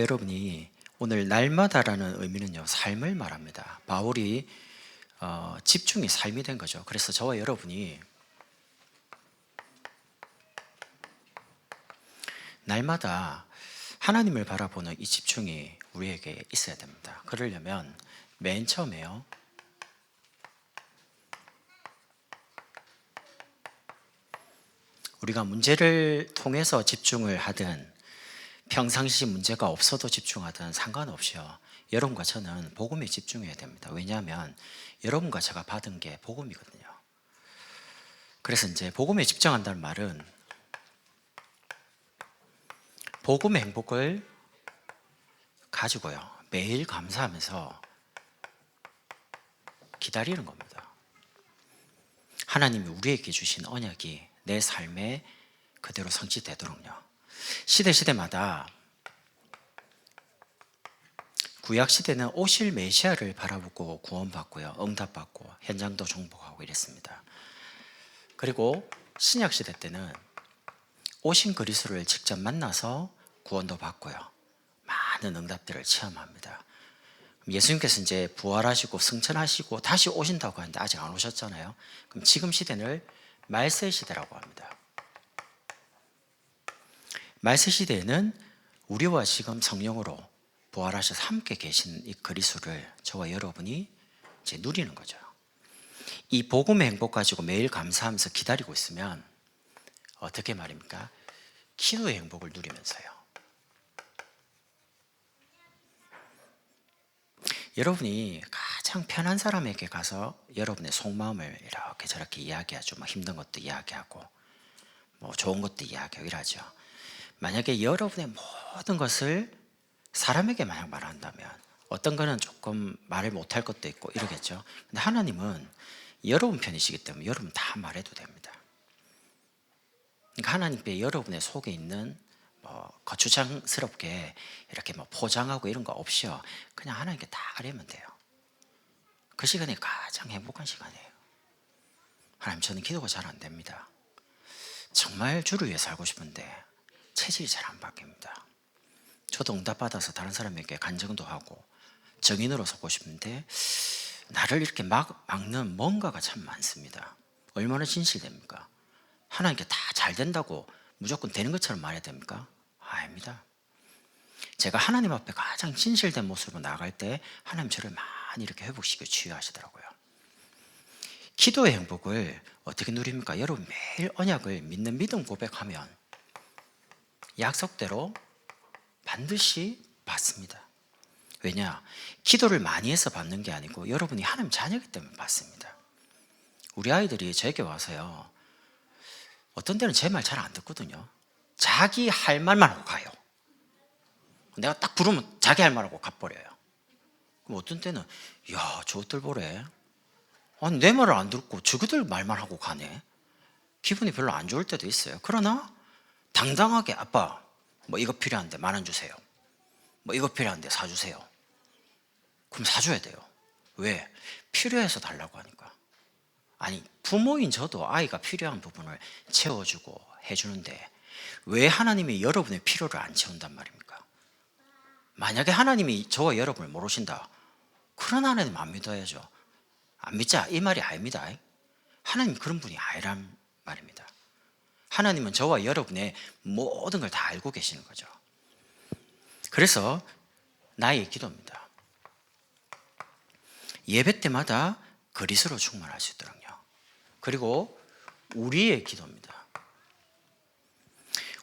여러분이 오늘 날마다라는 의미는요, 삶을 말합니다. 바울이 집중이 삶이 된 거죠. 그래서 저와 여러분이 날마다 하나님을 바라보는 이 집중이 우리에게 있어야 됩니다. 그러려면 맨 처음에요, 우리가 문제를 통해서 집중을 하든 평상시 문제가 없어도 집중하든 상관없이요, 여러분과 저는 복음에 집중해야 됩니다. 왜냐하면 여러분과 제가 받은 게 복음이거든요. 그래서 이제 복음에 집중한다는 말은 복음의 행복을 가지고요, 매일 감사하면서 기다리는 겁니다. 하나님이 우리에게 주신 언약이 내 삶에 그대로 성취되도록요. 시대마다 구약시대는 오실 메시아를 바라보고 구원받고요, 응답받고 현장도 정복하고 이랬습니다. 그리고 신약시대 때는 오신 그리스도를 직접 만나서 구원도 받고요, 많은 응답들을 체험합니다. 예수님께서 이제 부활하시고 승천하시고 다시 오신다고 하는데 아직 안 오셨잖아요. 그럼 지금 시대를 말세 시대라고 합니다. 말세 시대에는 우리와 지금 성령으로 부활하셔서 함께 계신 이 그리스도를 저와 여러분이 이제 누리는 거죠. 이 복음의 행복 가지고 매일 감사하면서 기다리고 있으면 어떻게 말입니까? 기도의 행복을 누리면서요. 여러분이 가장 편한 사람에게 가서 여러분의 속마음을 이렇게 저렇게 이야기하죠. 뭐 힘든 것도 이야기하고 뭐 좋은 것도 이야기하고 이러죠. 만약에 여러분의 모든 것을 사람에게 만약 말한다면 어떤 거는 조금 말을 못할 것도 있고 이러겠죠. 근데 하나님은 여러분 편이시기 때문에 여러분 다 말해도 됩니다. 그러니까 하나님께 여러분의 속에 있는 거추장스럽게 이렇게 포장하고 이런 거 없이요, 그냥 하나님께 다 아뢰면 돼요. 그 시간이 가장 행복한 시간이에요. 하나님, 저는 기도가 잘 안 됩니다. 정말 주를 위해 살고 싶은데 체질이 잘 안 바뀝니다. 저도 응답받아서 다른 사람에게 간증도 하고 정인으로 서고 싶은데 나를 이렇게 막는 뭔가가 참 많습니다. 얼마나 진실됩니까? 하나님께 다 잘 된다고 무조건 되는 것처럼 말해야 됩니까? 아닙니다. 제가 하나님 앞에 가장 진실된 모습으로 나아갈 때 하나님 저를 많이 이렇게 회복시켜 치유하시더라고요. 기도의 행복을 어떻게 누립니까? 여러분 매일 언약을 믿는 믿음 고백하면 약속대로 반드시 받습니다. 왜냐? 기도를 많이 해서 받는 게 아니고 여러분이 하나님 자녀이기 때문에 받습니다. 우리 아이들이 저에게 와서요, 어떤 때는 제 말 잘 안 듣거든요. 자기 할 말만 하고 가요. 내가 딱 부르면 자기 할 말하고 가버려요. 그럼 어떤 때는 야, 저것들 보래, 아니 내 말을 안 듣고 저것들 말만 하고 가네. 기분이 별로 안 좋을 때도 있어요. 그러나 당당하게 아빠 뭐 이거 필요한데 10,000원 주세요, 뭐 이거 필요한데 사주세요. 그럼 사줘야 돼요. 왜? 필요해서 달라고 하니까. 아니, 부모인 저도 아이가 필요한 부분을 채워주고 해주는데 왜 하나님이 여러분의 필요를 안 채운단 말입니까? 만약에 하나님이 저와 여러분을 모르신다, 그런 하나님 안 믿어야죠. 안 믿자 이 말이 아닙니다. 하나님 그런 분이 아니란 말입니다. 하나님은 저와 여러분의 모든 걸 다 알고 계시는 거죠. 그래서 나의 기도입니다. 예배 때마다 그리스도로 충만할 수 있도록요. 그리고 우리의 기도입니다.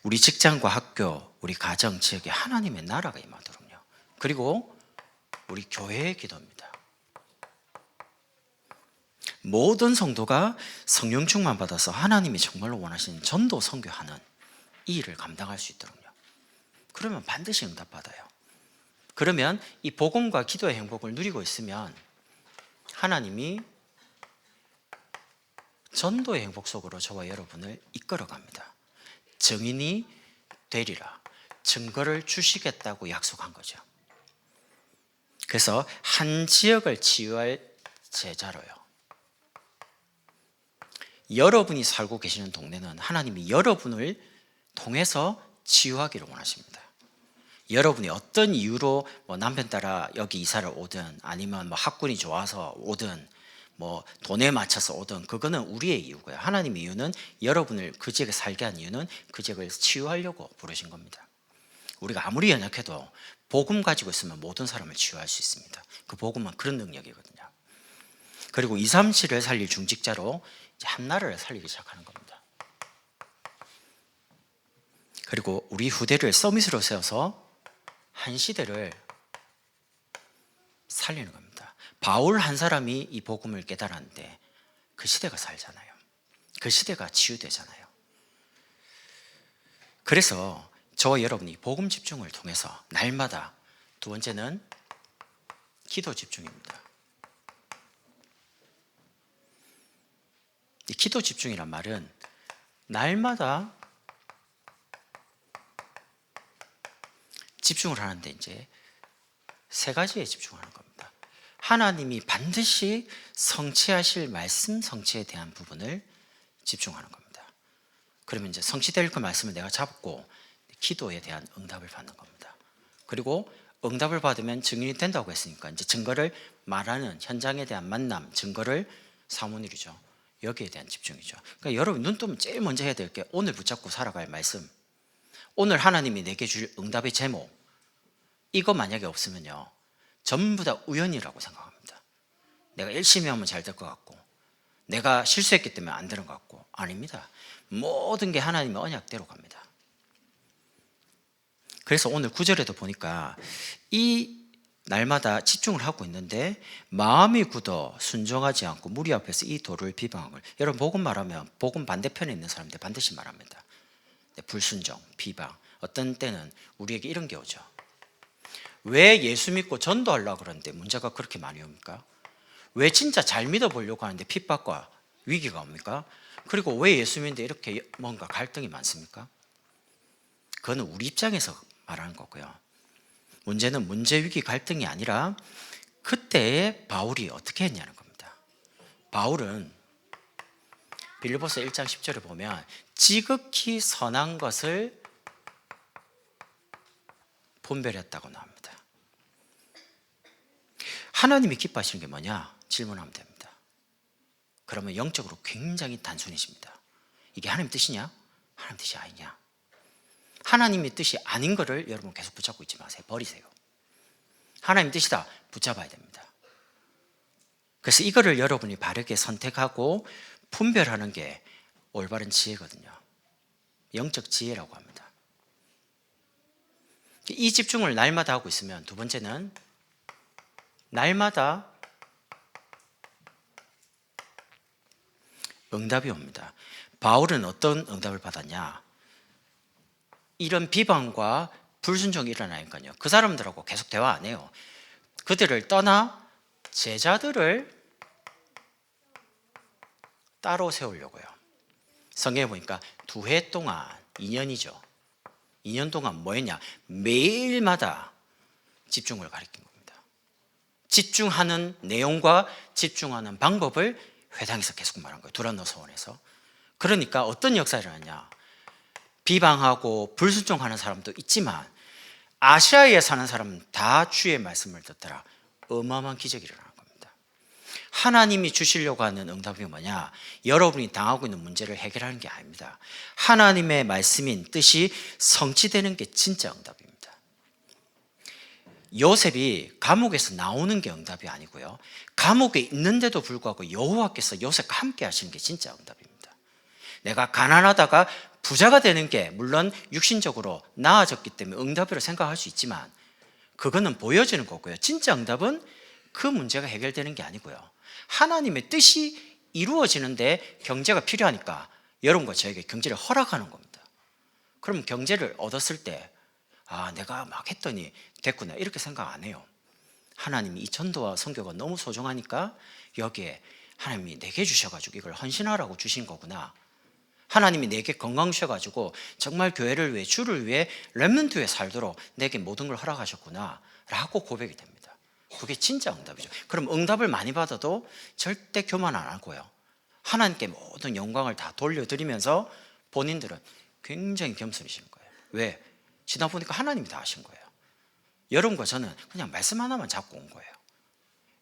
우리 직장과 학교, 우리 가정, 지역에 하나님의 나라가 임하도록요. 그리고 우리 교회의 기도입니다. 모든 성도가 성령 충만 받아서 하나님이 정말로 원하시는 전도 선교하는 이 일을 감당할 수 있도록요. 그러면 반드시 응답받아요. 그러면 이 복음과 기도의 행복을 누리고 있으면 하나님이 전도의 행복 속으로 저와 여러분을 이끌어갑니다. 증인이 되리라, 증거를 주시겠다고 약속한 거죠. 그래서 한 지역을 치유할 제자로요, 여러분이 살고 계시는 동네는 하나님이 여러분을 통해서 치유하기를 원하십니다. 여러분이 어떤 이유로 뭐 남편 따라 여기 이사를 오든 아니면 뭐 학군이 좋아서 오든 뭐 돈에 맞춰서 오든 그거는 우리의 이유고요. 하나님의 이유는 여러분을 그 지역에 살게 한 이유는 그 지역을 치유하려고 부르신 겁니다. 우리가 아무리 연약해도 복음 가지고 있으면 모든 사람을 치유할 수 있습니다. 그 복음은 그런 능력이거든요. 그리고 2, 3, 7을 살릴 중직자로 이제 한 나라를 살리기 시작하는 겁니다. 그리고 우리 후대를 서밋으로 세워서 한 시대를 살리는 겁니다. 바울 한 사람이 이 복음을 깨달았는데 그 시대가 살잖아요. 그 시대가 치유되잖아요. 그래서 저와 여러분이 복음 집중을 통해서 날마다, 두 번째는 기도 집중입니다. 이 기도 집중이란 말은 날마다 집중을 하는데 이제 세 가지에 집중하는 겁니다. 하나님이 반드시 성취하실 말씀 성취에 대한 부분을 집중하는 겁니다. 그러면 이제 성취될 그 말씀을 내가 잡고 기도에 대한 응답을 받는 겁니다. 그리고 응답을 받으면 증인이 된다고 했으니까 이제 증거를 말하는 현장에 대한 만남, 증거를 사모니이죠. 여기에 대한 집중이죠. 그러니까 여러분 눈 뜨면 제일 먼저 해야 될 게 오늘 붙잡고 살아갈 말씀, 오늘 하나님이 내게 줄 응답의 제목, 이거 만약에 없으면요 전부 다 우연이라고 생각합니다. 내가 열심히 하면 잘 될 것 같고 내가 실수했기 때문에 안 되는 것 같고, 아닙니다. 모든 게 하나님의 언약대로 갑니다. 그래서 오늘 9절에도 보니까 이 날마다 집중을 하고 있는데 마음이 굳어 순종하지 않고 무리 앞에서 이 도를 비방을, 여러분 복음 말하면 복음 반대편에 있는 사람들 반드시 말합니다. 불순종, 비방, 어떤 때는 우리에게 이런 게 오죠. 왜 예수 믿고 전도하려고 그러는데 문제가 그렇게 많이 옵니까? 왜 진짜 잘 믿어보려고 하는데 핍박과 위기가 옵니까? 그리고 왜 예수 믿는데 이렇게 뭔가 갈등이 많습니까? 그거는 우리 입장에서 말하는 거고요. 문제는 문제, 위기, 갈등이 아니라 그때의 바울이 어떻게 했냐는 겁니다. 바울은 빌립보서 1장 10절에 보면 지극히 선한 것을 분별했다고 나옵니다. 하나님이 기뻐하시는 게 뭐냐? 질문하면 됩니다. 그러면 영적으로 굉장히 단순해집니다. 이게 하나님 뜻이냐? 하나님 뜻이 아니냐? 하나님의 뜻이 아닌 거를 여러분 계속 붙잡고 있지 마세요. 버리세요. 하나님 뜻이다, 붙잡아야 됩니다. 그래서 이거를 여러분이 바르게 선택하고 분별하는 게 올바른 지혜거든요. 영적 지혜라고 합니다. 이 집중을 날마다 하고 있으면 두 번째는 날마다 응답이 옵니다. 바울은 어떤 응답을 받았냐? 이런 비방과 불순종이 일어나니까요 그 사람들하고 계속 대화 안 해요. 그들을 떠나 제자들을 따로 세우려고요. 성경에 보니까 2해 동안, 2년이죠. 2년 동안 뭐 했냐? 매일마다 집중을 가리킨 겁니다. 집중하는 내용과 집중하는 방법을 회당에서 계속 말한 거예요. 두란노 서원에서. 그러니까 어떤 역사가 일어나냐? 비방하고 불순종하는 사람도 있지만 아시아에 사는 사람은 다 주의 말씀을 듣더라. 어마어마한 기적이 일어나는 겁니다. 하나님이 주시려고 하는 응답이 뭐냐? 여러분이 당하고 있는 문제를 해결하는 게 아닙니다. 하나님의 말씀인 뜻이 성취되는 게 진짜 응답입니다. 요셉이 감옥에서 나오는 게 응답이 아니고요, 감옥에 있는데도 불구하고 여호와께서 요셉과 함께 하시는 게 진짜 응답입니다. 내가 가난하다가 부자가 되는 게 물론 육신적으로 나아졌기 때문에 응답이라고 생각할 수 있지만 그거는 보여지는 거고요. 진짜 응답은 그 문제가 해결되는 게 아니고요, 하나님의 뜻이 이루어지는데 경제가 필요하니까 여러분과 저에게 경제를 허락하는 겁니다. 그럼 경제를 얻었을 때 내가 막 했더니 됐구나 이렇게 생각 안 해요. 하나님이 이 전도와 선교가 너무 소중하니까 여기에 하나님이 내게 주셔가지고 이걸 헌신하라고 주신 거구나, 하나님이 내게 건강 주셔가지고 정말 교회를 위해, 주를 위해, 렘넌트 위해 살도록 내게 모든 걸 허락하셨구나 라고 고백이 됩니다. 그게 진짜 응답이죠. 그럼 응답을 많이 받아도 절대 교만 안 하고요, 하나님께 모든 영광을 다 돌려드리면서 본인들은 굉장히 겸손해지는 거예요. 왜? 지나 보니까 하나님이 다 하신 거예요. 여러분과 저는 그냥 말씀 하나만 잡고 온 거예요.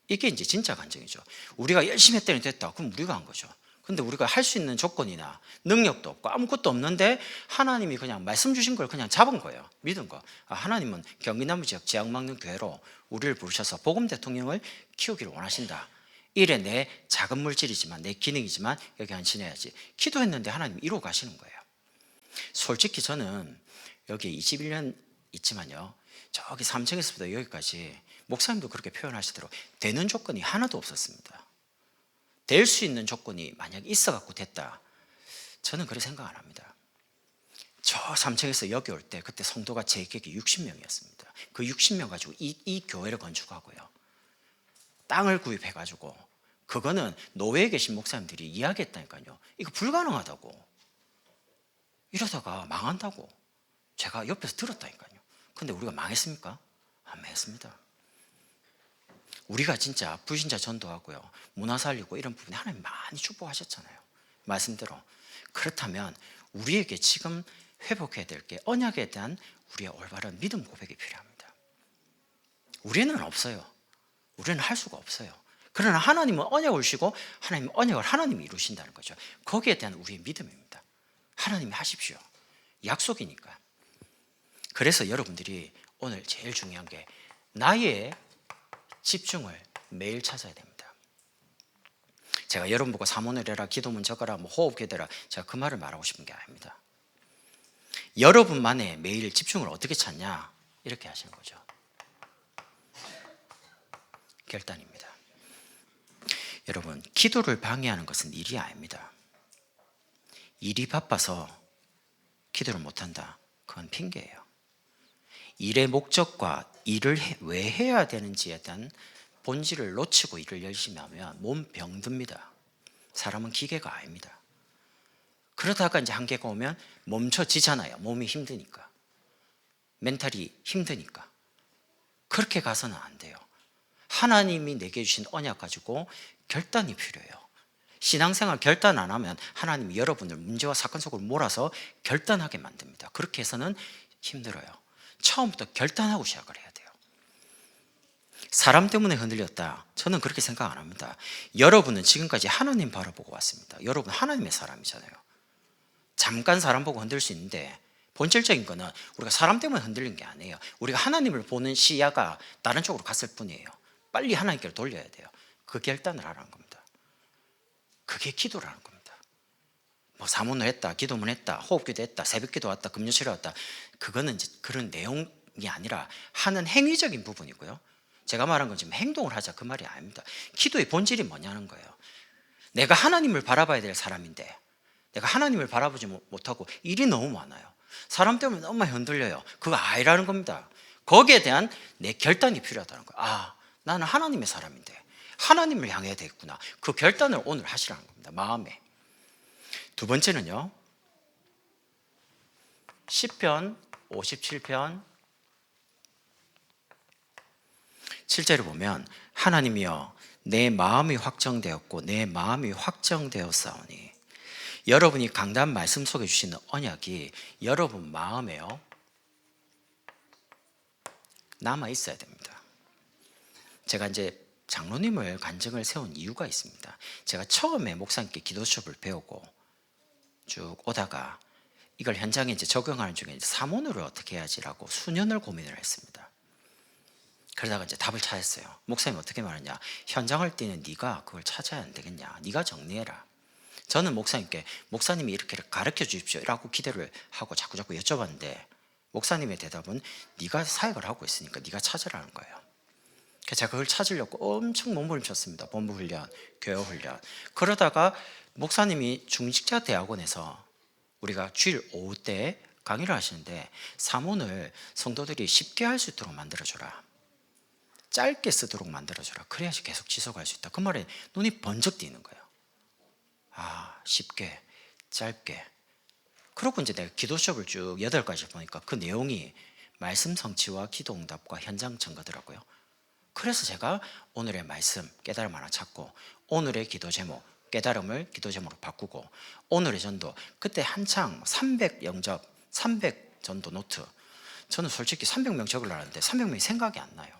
이게 이제 진짜 간증이죠. 우리가 열심히 했더니 됐다. 그럼 우리가 한 거죠. 근데 우리가 할 수 있는 조건이나 능력도 없고 아무것도 없는데 하나님이 그냥 말씀 주신 걸 그냥 잡은 거예요. 믿은 거. 하나님은 경기남부 지역 지향막는 교회로 우리를 부르셔서 복음 대통령을 키우기를 원하신다. 이래 내 작은 물질이지만 내 기능이지만 여기 헌신해야지. 기도했는데 하나님 이루어 가시는 거예요. 솔직히 저는 여기 21년 있지만요, 저기 3층에서부터 여기까지 목사님도 그렇게 표현하시도록 되는 조건이 하나도 없었습니다. 될 수 있는 조건이 만약 있어갖고 됐다, 저는 그렇게 생각 안 합니다. 저 3층에서 여기 올 때 그때 성도가 제 기억에 60명이었습니다. 그 60명 가지고 이 교회를 건축하고요, 땅을 구입해가지고 그거는 노회에 계신 목사님들이 이야기했다니까요. 이거 불가능하다고. 이러다가 망한다고 제가 옆에서 들었다니까요. 근데 우리가 망했습니까? 안 망했습니다. 우리가 진짜 불신자 전도하고요, 문화 살리고 이런 부분에 하나님 많이 축복하셨잖아요. 말씀대로. 그렇다면 우리에게 지금 회복해야 될 게 언약에 대한 우리의 올바른 믿음 고백이 필요합니다. 우리는 없어요. 우리는 할 수가 없어요. 그러나 하나님은 언약을 주시고 하나님은 언약을 하나님이 이루신다는 거죠. 거기에 대한 우리의 믿음입니다. 하나님이 하십시오. 약속이니까. 그래서 여러분들이 오늘 제일 중요한 게 나의 집중을 매일 찾아야 됩니다. 제가 여러분 보고 사모를 해라, 기도문 적어라, 호흡 기도라, 제가 그 말을 말하고 싶은 게 아닙니다. 여러분만의 매일 집중을 어떻게 찾냐, 이렇게 하시는 거죠. 결단입니다. 여러분, 기도를 방해하는 것은 일이 아닙니다. 일이 바빠서 기도를 못한다, 그건 핑계예요. 일의 목적과 일을 왜 해야 되는지에 대한 본질을 놓치고 일을 열심히 하면 몸 병듭니다. 사람은 기계가 아닙니다. 그러다가 이제 한계가 오면 멈춰지잖아요. 몸이 힘드니까, 멘탈이 힘드니까. 그렇게 가서는 안 돼요. 하나님이 내게 주신 언약 가지고 결단이 필요해요. 신앙생활 결단 안 하면 하나님이 여러분을 문제와 사건 속으로 몰아서 결단하게 만듭니다. 그렇게 해서는 힘들어요. 처음부터 결단하고 시작을 해야 돼요. 사람 때문에 흔들렸다, 저는 그렇게 생각 안 합니다. 여러분은 지금까지 하나님 바라보고 왔습니다. 여러분 하나님의 사람이잖아요. 잠깐 사람 보고 흔들 수 있는데 본질적인 거는 우리가 사람 때문에 흔들린 게 아니에요. 우리가 하나님을 보는 시야가 다른 쪽으로 갔을 뿐이에요. 빨리 하나님께로 돌려야 돼요. 그 결단을 하라는 겁니다. 그게 기도라는 겁니다. 뭐 사문을 했다, 기도문 했다, 호흡기도 했다, 새벽기도 왔다, 금요치료 왔다, 그거는 이제 그런 내용이 아니라 하는 행위적인 부분이고요. 제가 말한 건 지금 행동을 하자 그 말이 아닙니다. 기도의 본질이 뭐냐는 거예요. 내가 하나님을 바라봐야 될 사람인데 내가 하나님을 바라보지 못하고 일이 너무 많아요. 사람 때문에 너무 흔들려요. 그거 아니라는 겁니다. 거기에 대한 내 결단이 필요하다는 거예요. 나는 하나님의 사람인데 하나님을 향해야 되겠구나. 그 결단을 오늘 하시라는 겁니다. 마음에. 두 번째는요, 시편 57편 7절을 보면 하나님이여 내 마음이 확정되었고 내 마음이 확정되었사오니, 여러분이 강단 말씀 속에 주시는 언약이 여러분 마음에요 남아 있어야 됩니다. 제가 이제 장로님을 간증을 세운 이유가 있습니다. 제가 처음에 목사님께 기도 수업을 배우고 쭉 오다가 이걸 현장에 이제 적용하는 중에 사모를 어떻게 해야지라고 수년을 고민을 했습니다. 그러다가 이제 답을 찾았어요. 목사님 어떻게 말하냐, 현장을 뛰는 네가 그걸 찾아야 안 되겠냐, 네가 정리해라. 저는 목사님께 목사님이 이렇게 가르쳐 주십시오 라고 기대를 하고 자꾸 여쭤봤는데 목사님의 대답은 네가 사역을 하고 있으니까 네가 찾으라는 거예요. 그래서 제가 그걸 찾으려고 엄청 몸부림쳤습니다. 본부훈련, 교회훈련. 그러다가 목사님이 중직자 대학원에서 우리가 주일 오후 때 강의를 하시는데 사문을 성도들이 쉽게 할 수 있도록 만들어줘라, 짧게 쓰도록 만들어줘라, 그래야지 계속 지속할 수 있다. 그 말에 눈이 번쩍 띄는 거예요. 쉽게 짧게. 그러고 이제 내가 기도 수업을 쭉 8가지 보니까 그 내용이 말씀 성취와 기도 응답과 현장 증거더라고요. 그래서 제가 오늘의 말씀 깨달음 하나 찾고 오늘의 기도 제목 깨달음을 기도 제목으로 바꾸고 오늘의 전도, 그때 한창 300 영접 300 전도 노트 저는 솔직히 300명 적으려는데 300명이 생각이 안 나요.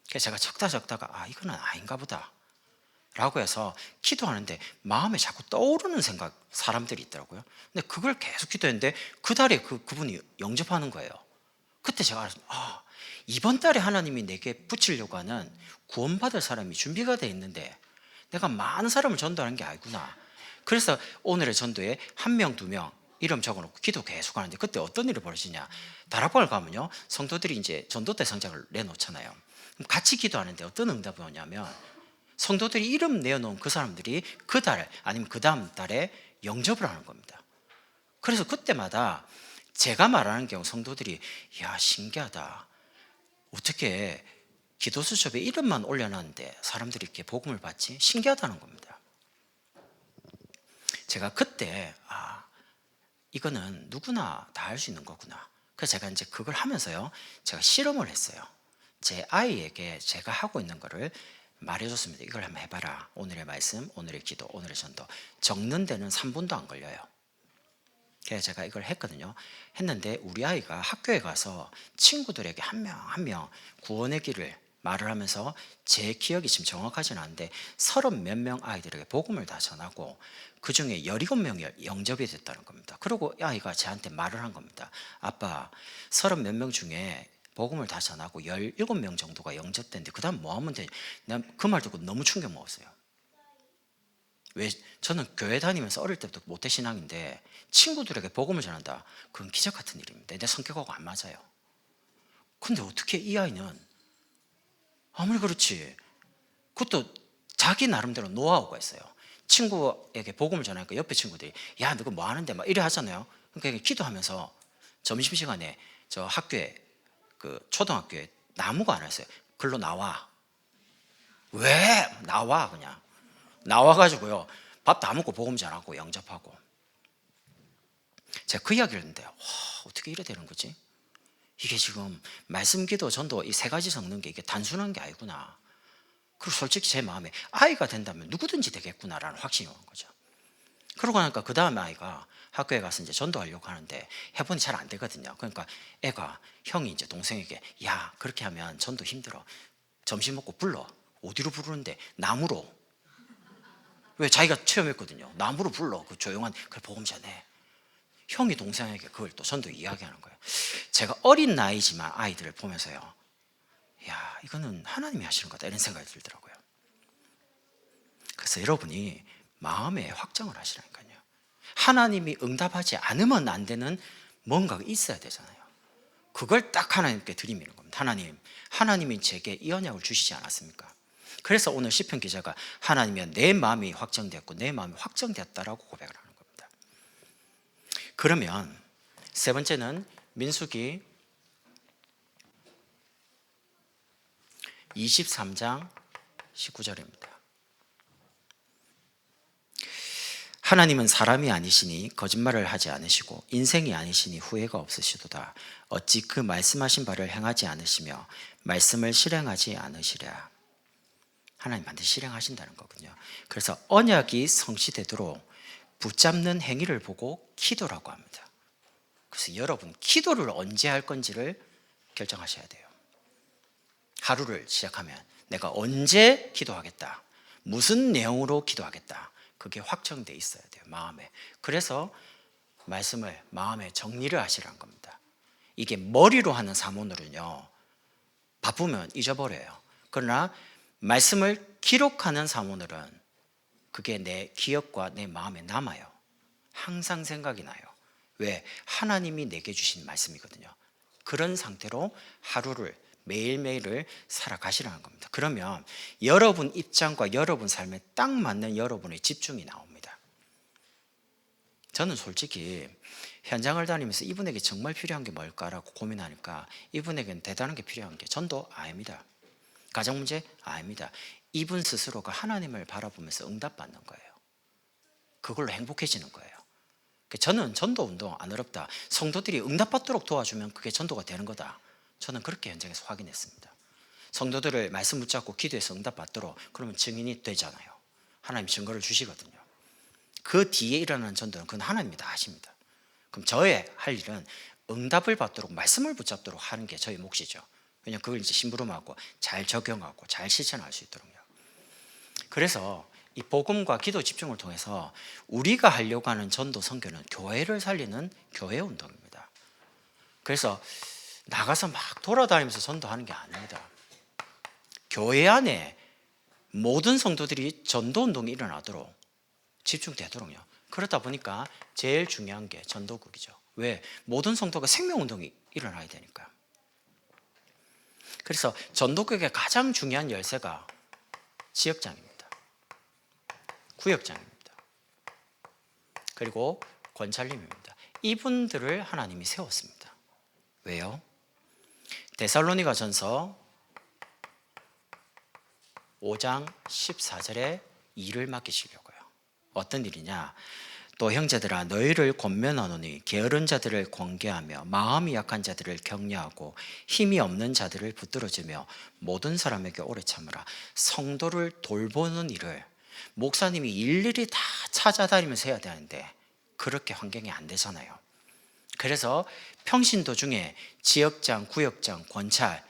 그래서 제가 적다가 이거는 아닌가 보다 라고 해서 기도하는데 마음에 자꾸 떠오르는 사람들이 있더라고요. 근데 그걸 계속 기도했는데 그 달에 그분이 영접하는 거예요. 그때 제가 알았습니다. 이번 달에 하나님이 내게 붙이려고 하는 구원받을 사람이 준비가 돼 있는데 내가 많은 사람을 전도하는 게 아니구나. 그래서 오늘의 전도에 1명, 2명 이름 적어놓고 기도 계속 하는데 그때 어떤 일이 벌어지냐. 다락방을 가면요, 성도들이 이제 전도 대상자를 내놓잖아요. 그럼 같이 기도하는데 어떤 응답이 오냐면 성도들이 이름 내어놓은 그 사람들이 그 달 아니면 그 다음 달에 영접을 하는 겁니다. 그래서 그때마다 제가 말하는 경우 성도들이 야, 신기하다. 어떻게 기도 수첩에 이름만 올려놨는데 사람들이 이렇게 복음을 받지? 신기하다는 겁니다. 제가 그때 이거는 누구나 다 할 수 있는 거구나. 그래서 제가 이제 그걸 하면서요, 제가 실험을 했어요. 제 아이에게 제가 하고 있는 거를 말해줬습니다. 이걸 한번 해봐라. 오늘의 말씀, 오늘의 기도, 오늘의 전도. 적는 데는 3분도 안 걸려요. 그래서 제가 이걸 했거든요. 했는데 우리 아이가 학교에 가서 친구들에게 한 명 한 명 구원의 길을 말을 하면서, 제 기억이 지금 정확하지는 않은데 30 몇 명 아이들에게 복음을 다 전하고 그 중에 17명이 영접이 됐다는 겁니다. 그리고 아이가 저한테 말을 한 겁니다. 아빠, 30 몇 명 중에 복음을 다 전하고 17명 정도가 영접됐는데 그 다음 뭐 하면 되냐. 난 그 말 듣고 너무 충격 먹었어요. 왜? 저는 교회 다니면서 어릴 때부터 모태신앙인데 친구들에게 복음을 전한다, 그건 기적 같은 일입니다. 내 성격하고 안 맞아요. 근데 어떻게 이 아이는 아무리 그렇지, 그것도 자기 나름대로 노하우가 있어요. 친구에게 복음을 전하니까 옆에 친구들이 야, 너 그거 뭐 하는데 막 이래 하잖아요. 그러니까 기도하면서 점심시간에 저 학교에, 그 초등학교에 나무가 하나 있어요. 글로 나와. 왜? 나와. 그냥 나와가지고요, 밥 다 먹고 복음 전하고 영접하고. 제가 그 이야기를 했는데 어떻게 이래 되는 거지? 이게 지금 말씀, 기도, 전도 이 3가지 섞는 게 이게 단순한 게 아니구나. 그리고 솔직히 제 마음에 아이가 된다면 누구든지 되겠구나라는 확신이 오는 거죠. 그러고 나니까 그 다음에 아이가 학교에 가서 이제 전도하려고 하는데 해보니 잘 안 되거든요. 그러니까 애가, 형이 이제 동생에게 야, 그렇게 하면 전도 힘들어. 점심 먹고 불러. 어디로 부르는데? 나무로. 왜? 자기가 체험했거든요. 나무로 불러. 그 조용한, 그래 복음 전해. 형이 동생에게 그걸 또 전도 이야기하는 거예요. 제가 어린 나이지만 아이들을 보면서요, 야, 이거는 하나님이 하시는 거다 이런 생각이 들더라고요. 그래서 여러분이 마음에 확정을 하시라니까요. 하나님이 응답하지 않으면 안 되는 뭔가가 있어야 되잖아요. 그걸 딱 하나님께 들이미는 겁니다. 하나님이 제게 이 언약을 주시지 않았습니까? 그래서 오늘 시편 기자가 하나님이여 내 마음이 확정되었고 내 마음이 확정되었다라고 고백을 하는 겁니다. 그러면 세 번째는 민수기 23장 19절입니다. 하나님은 사람이 아니시니 거짓말을 하지 않으시고 인생이 아니시니 후회가 없으시도다. 어찌 그 말씀하신 바를 행하지 않으시며 말씀을 실행하지 않으시랴. 하나님 반드시 실행하신다는 거군요. 그래서 언약이 성취되도록 붙잡는 행위를 보고 기도라고 합니다. 그래서 여러분, 기도를 언제 할 건지를 결정하셔야 돼요. 하루를 시작하면 내가 언제 기도하겠다, 무슨 내용으로 기도하겠다, 그게 확정돼 있어야 돼요, 마음에. 그래서 말씀을 마음에 정리를 하시라는 겁니다. 이게 머리로 하는 사모는요, 바쁘면 잊어버려요. 그러나 말씀을 기록하는 사모늘은 그게 내 기억과 내 마음에 남아요. 항상 생각이 나요. 왜? 하나님이 내게 주신 말씀이거든요. 그런 상태로 하루를, 매일매일을 살아가시라는 겁니다. 그러면 여러분 입장과 여러분 삶에 딱 맞는 여러분의 집중이 나옵니다. 저는 솔직히 현장을 다니면서 이분에게 정말 필요한 게 뭘까라고 고민하니까 이분에게는 대단한 게 필요한 게 전도 아닙니다. 가정 문제 아닙니다. 이분 스스로가 하나님을 바라보면서 응답받는 거예요. 그걸로 행복해지는 거예요. 저는 전도 운동 안 어렵다, 성도들이 응답받도록 도와주면 그게 전도가 되는 거다, 저는 그렇게 현장에서 확인했습니다. 성도들을 말씀 붙잡고 기도해서 응답받도록, 그러면 증인이 되잖아요. 하나님 증거를 주시거든요. 그 뒤에 일어나는 전도는 그건 하나님이 다 하십니다. 그럼 저의 할 일은 응답을 받도록 말씀을 붙잡도록 하는 게 저희 몫이죠. 왜냐하면 그걸 이제 심부름하고 잘 적용하고 잘 실천할 수 있도록요. 그래서 이 복음과 기도 집중을 통해서 우리가 하려고 하는 전도 선교는 교회를 살리는 교회 운동입니다. 그래서 나가서 막 돌아다니면서 전도하는 게 아닙니다. 교회 안에 모든 성도들이 전도 운동이 일어나도록 집중되도록요. 그러다 보니까 제일 중요한 게 전도국이죠. 왜? 모든 성도가 생명운동이 일어나야 되니까. 그래서 전도국의 가장 중요한 열쇠가 지역장입니다. 구역장입니다. 그리고 권찰림입니다. 이분들을 하나님이 세웠습니다. 왜요? 데살로니가 전서 5장 14절에 일을 맡기시려고요. 어떤 일이냐? 또 형제들아 너희를 권면하노니 게으른 자들을 권계하며 마음이 약한 자들을 격려하고 힘이 없는 자들을 붙들어주며 모든 사람에게 오래 참으라. 성도를 돌보는 일을 목사님이 일일이 다 찾아다니면서 해야 되는데 그렇게 환경이 안 되잖아요. 그래서 평신도 중에 지역장, 구역장, 권찰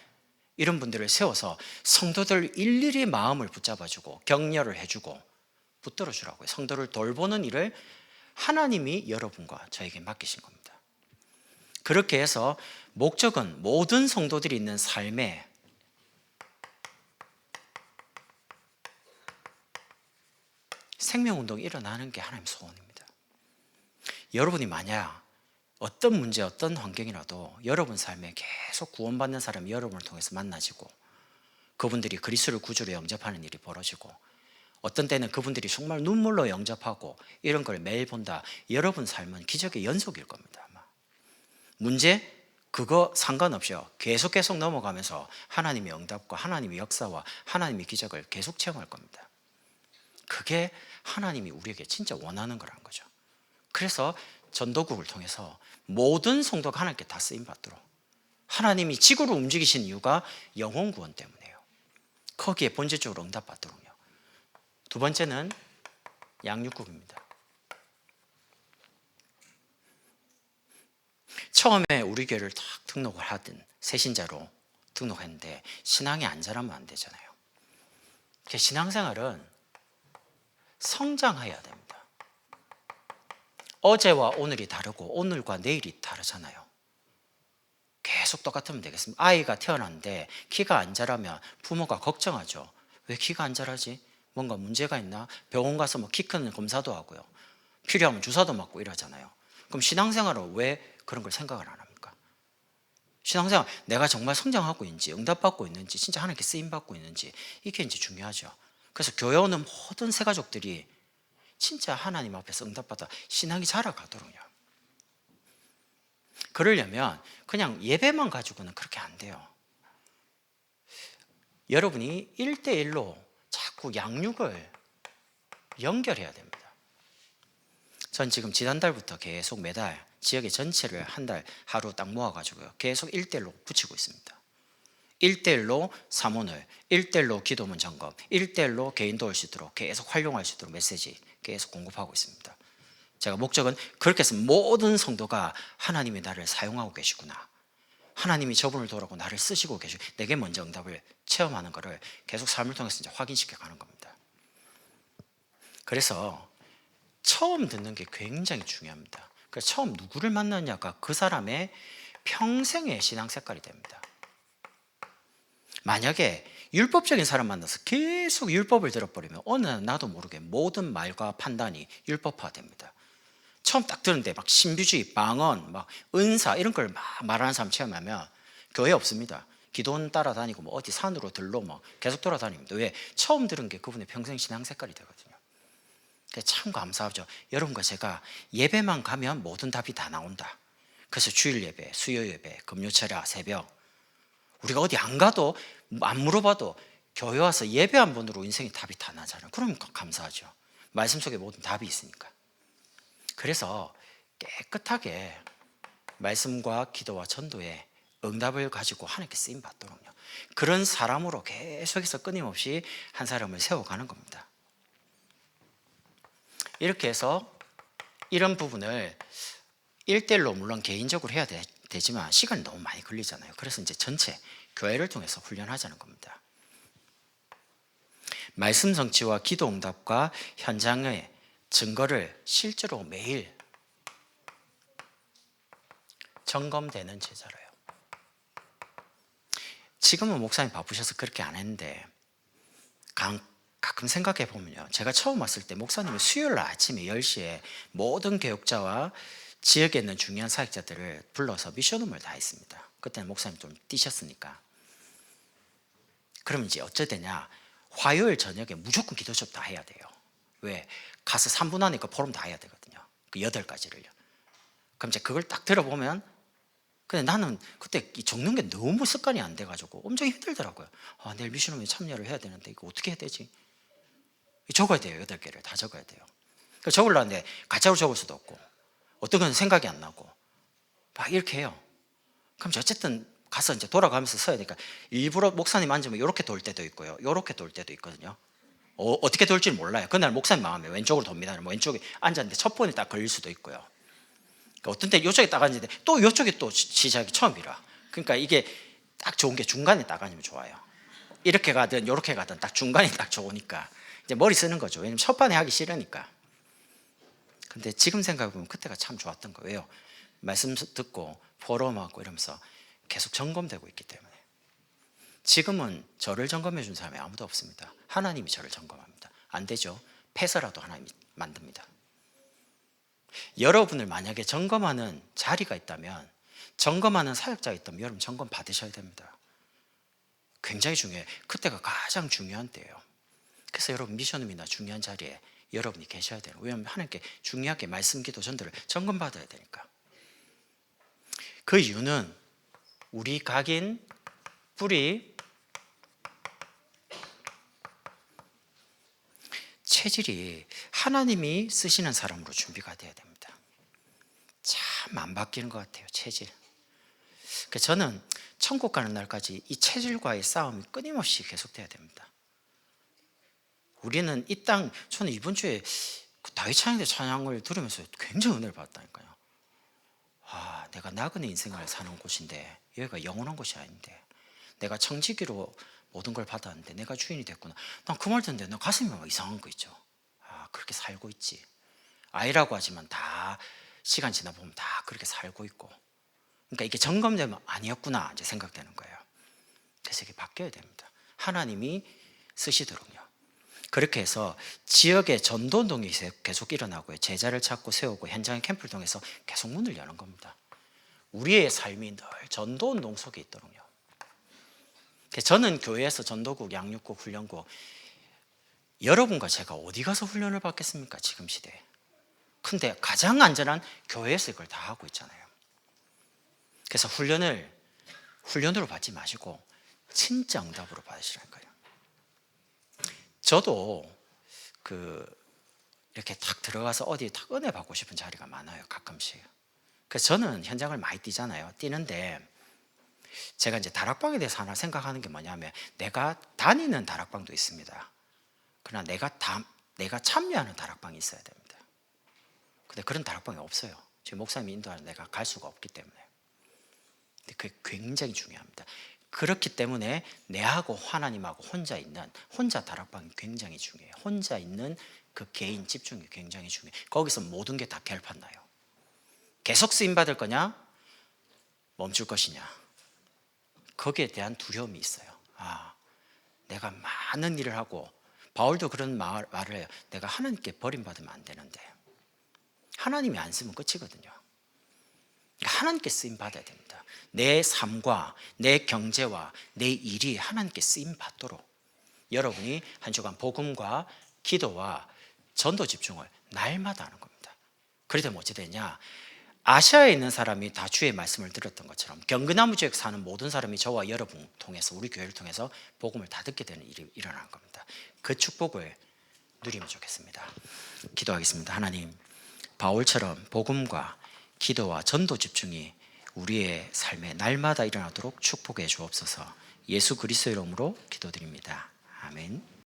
이런 분들을 세워서 성도들 일일이 마음을 붙잡아주고 격려를 해주고 붙들어주라고요. 성도를 돌보는 일을 하나님이 여러분과 저에게 맡기신 겁니다. 그렇게 해서 목적은 모든 성도들이 있는 삶에 생명운동이 일어나는 게 하나님의 소원입니다. 여러분이 만약 어떤 문제, 어떤 환경이라도 여러분 삶에 계속 구원받는 사람이 여러분을 통해서 만나지고 그분들이 그리스도를 구주로 영접하는 일이 벌어지고 어떤 때는 그분들이 정말 눈물로 영접하고 이런 걸 매일 본다. 여러분 삶은 기적의 연속일 겁니다. 아마. 문제? 그거 상관없이요. 계속 넘어가면서 하나님의 응답과 하나님의 역사와 하나님의 기적을 계속 체험할 겁니다. 그게 하나님이 우리에게 진짜 원하는 거라는 거죠. 그래서 전도국을 통해서 모든 성도가 하나님께 다 쓰임받도록 하나님이 지구를 영웅 이유가 영혼 구원 때문이에요. 거기에 본질적으로 응답받도록요. 두 번째는 양육국입니다. 처음에 우리 교회를 딱 등록을 하든 새신자로 등록했는데 신앙이 안 자라면 안 되잖아요. 신앙생활은 성장해야 됩니다. 어제와 오늘이 다르고 오늘과 내일이 다르잖아요. 계속 똑같으면 되겠습니다. 아이가 태어났는데 키가 안 자라면 부모가 걱정하죠. 왜 키가 안 자라지? 뭔가 문제가 있나? 병원 가서 뭐 키 크는 검사도 하고요. 필요하면 주사도 맞고 이러잖아요. 그럼 신앙생활은 왜 그런 걸 생각을 안 합니까? 신앙생활 내가 정말 성장하고 있는지 응답받고 있는지 진짜 하나님께 쓰임받고 있는지 이게 이제 중요하죠. 그래서 교회 오는 모든 새가족들이 진짜 하나님 앞에서 응답받아 신앙이 자라가도록요. 그러려면 그냥 예배만 가지고는 그렇게 안 돼요. 여러분이 1대1로 자꾸 양육을 연결해야 됩니다. 전 지금 지난달부터 계속 매달 지역의 전체를 한 달 하루 딱 모아가지고요. 계속 1대1로 붙이고 있습니다. 1대1로 사모를, 1대1로 기도문 점검, 1대1로 개인 도울 수 있도록 계속 활용할 수 있도록 메시지 계속 공급하고 있습니다. 제가 목적은 그렇게 해서 모든 성도가 하나님이 나를 사용하고 계시구나. 하나님이 저분을 돌아고 나를 쓰시고 계시고 내게 먼저 응답을 체험하는 것을 계속 삶을 통해서 이제 확인시켜 가는 겁니다. 그래서 처음 듣는 게 굉장히 중요합니다. 그래서 처음 누구를 만났냐가 그 사람의 평생의 신앙 색깔이 됩니다. 만약에 율법적인 사람 만나서 계속 율법을 들어버리면 어느 날 나도 모르게 모든 말과 판단이 율법화됩니다. 처음 딱 들었는데 막 신비주의, 방언, 막 은사 이런 걸 막 말하는 사람 체험하면 교회 없습니다. 기도원 따라다니고 뭐 어디 산으로 들로 뭐 계속 돌아다닙니다. 왜? 처음 들은 게 그분의 평생 신앙 색깔이 되거든요. 참 감사하죠. 여러분과 제가 예배만 가면 모든 답이 다 나온다. 그래서 주일 예배, 수요 예배, 금요 철야, 새벽 우리가 어디 안 가도 안 물어봐도 교회 와서 예배 한 번으로 인생의 답이 다 나잖아요. 그러면 감사하죠. 말씀 속에 모든 답이 있으니까. 그래서 깨끗하게 말씀과 기도와 전도에 응답을 가지고 하나님께 쓰임 받도록요. 그런 사람으로 계속해서 끊임없이 한 사람을 세워가는 겁니다. 이렇게 해서 이런 부분을 1대1로 물론 개인적으로 해야 되지만 시간이 너무 많이 걸리잖아요. 그래서 이제 전체 교회를 통해서 훈련하자는 겁니다. 말씀 성취와 기도 응답과 현장의 증거를 실제로 매일 점검되는 제자로요. 지금은 목사님 바쁘셔서 그렇게 안 했는데 가끔 생각해 보면요, 제가 처음 왔을 때 목사님이 수요일 날 아침에 10시에 모든 교육자와 지역에 있는 중요한 사역자들을 불러서 미션홈을 다 했습니다. 그때는 목사님 좀 뛰셨으니까. 그러면 이제 어째 되냐, 화요일 저녁에 무조건 기도 수업 다 해야 돼요. 왜? 가서 3분 안에 그 포럼 다 해야 되거든요. 그 8가지를요. 그럼 이제 그걸 딱 들어보면, 근데 나는 그때 적는 게 너무 습관이 안 돼가지고 엄청 힘들더라고요. 내일 미션홈에 참여를 해야 되는데 이거 어떻게 해야 되지? 적어야 돼요. 8개를 다 적어야 돼요. 그러니까 적으려는데 가짜로 적을 수도 없고, 어떤 건 생각이 안 나고 막 이렇게 해요. 그럼 어쨌든 가서 이제 돌아가면서 써야 되니까 일부러 목사님 앉으면 이렇게 돌 때도 있고요, 이렇게 돌 때도 있거든요. 어떻게 돌지 몰라요. 그날 목사님 마음에 왼쪽으로 돕니다. 뭐 왼쪽에 앉았는데 첫 번에 딱 걸릴 수도 있고요. 그러니까 어떤 때 이쪽에 딱 앉는데 또 이쪽에 또 시작이 처음이라. 그러니까 이게 딱 좋은 게 중간에 딱 앉으면 좋아요. 이렇게 가든 이렇게 가든 딱 중간이 딱 좋으니까 이제 머리 쓰는 거죠. 왜냐면 첫 판에 하기 싫으니까. 근데 지금 생각해보면 그때가 참 좋았던 거예요. 왜요? 말씀 듣고 포럼하고 이러면서 계속 점검되고 있기 때문에. 지금은 저를 점검해 준 사람이 아무도 없습니다. 하나님이 저를 점검합니다. 안 되죠? 폐서라도 하나님이 만듭니다. 여러분을 만약에 점검하는 자리가 있다면, 점검하는 사역자가 있다면 여러분 점검 받으셔야 됩니다. 굉장히 중요해요. 그때가 가장 중요한 때예요. 그래서 여러분 미션홈이나 중요한 자리에 여러분이 계셔야 돼요. 왜냐하면 하나님께 중요하게 말씀, 기도, 전도를 점검받아야 되니까. 그 이유는 우리 각인 뿌리 체질이 하나님이 쓰시는 사람으로 준비가 돼야 됩니다. 참 안 바뀌는 것 같아요, 체질. 그래서 저는 천국 가는 날까지 이 체질과의 싸움이 끊임없이 계속돼야 됩니다. 우리는 이 땅, 저는 이번 주에 그 다윗 찬양대 찬양을 들으면서 굉장히 은혜를 받았다니까요. 내가 나그네 인생을 사는 곳인데 여기가 영원한 곳이 아닌데, 내가 청지기로 모든 걸 받았는데 내가 주인이 됐구나. 난 그 말 듣는데 나 가슴이 막 이상한 거 있죠. 그렇게 살고 있지. 아이라고 하지만 다 시간 지나 보면 다 그렇게 살고 있고. 그러니까 이게 점검되면 아니었구나 이제 생각되는 거예요. 그래서 이게 바뀌어야 됩니다. 하나님이 쓰시도록요. 그렇게 해서 지역의 전도운동이 계속 일어나고요, 제자를 찾고 세우고 현장의 캠프를 통해서 계속 문을 여는 겁니다. 우리의 삶이 늘 전도운동 속에 있도록요. 저는 교회에서 전도국, 양육국, 훈련국, 여러분과 제가 어디 가서 훈련을 받겠습니까? 지금 시대에. 근데 가장 안전한 교회에서 이걸 다 하고 있잖아요. 그래서 훈련으로 받지 마시고 진짜 응답으로 받으시라니까요. 저도 이렇게 탁 들어가서 어디 탁 은혜 받고 싶은 자리가 많아요, 가끔씩. 그래서 저는 현장을 많이 뛰잖아요. 뛰는데 제가 이제 다락방에 대해서 하나 생각하는 게 뭐냐면, 내가 다니는 다락방도 있습니다. 그러나 내가 참여하는 다락방이 있어야 됩니다. 근데 그런 다락방이 없어요. 지금 목사님이 인도하는 내가 갈 수가 없기 때문에. 근데 그게 굉장히 중요합니다. 그렇기 때문에 내하고 하나님하고 혼자 다락방이 굉장히 중요해요. 혼자 있는 그 개인 집중이 굉장히 중요해요. 거기서 모든 게 다 결판나요. 계속 쓰임받을 거냐, 멈출 것이냐, 거기에 대한 두려움이 있어요. 내가 많은 일을 하고, 바울도 그런 말을 해요. 내가 하나님께 버림받으면 안 되는데, 하나님이 안 쓰면 끝이거든요. 하나님께 쓰임받아야 됩니다. 내 삶과 내 경제와 내 일이 하나님께 쓰임받도록 여러분이 한 주간 복음과 기도와 전도 집중을 날마다 하는 겁니다. 그러다 어찌 되냐, 아시아에 있는 사람이 다 주의 말씀을 들었던 것처럼 경그나무 지역 사는 모든 사람이 저와 여러분 통해서, 우리 교회를 통해서 복음을 다 듣게 되는 일이 일어나는 겁니다. 그 축복을 누리면 좋겠습니다. 기도하겠습니다. 하나님, 바울처럼 복음과 기도와 전도 집중이 우리의 삶에 날마다 일어나도록 축복해 주옵소서. 예수 그리스도의 이름으로 기도드립니다. 아멘.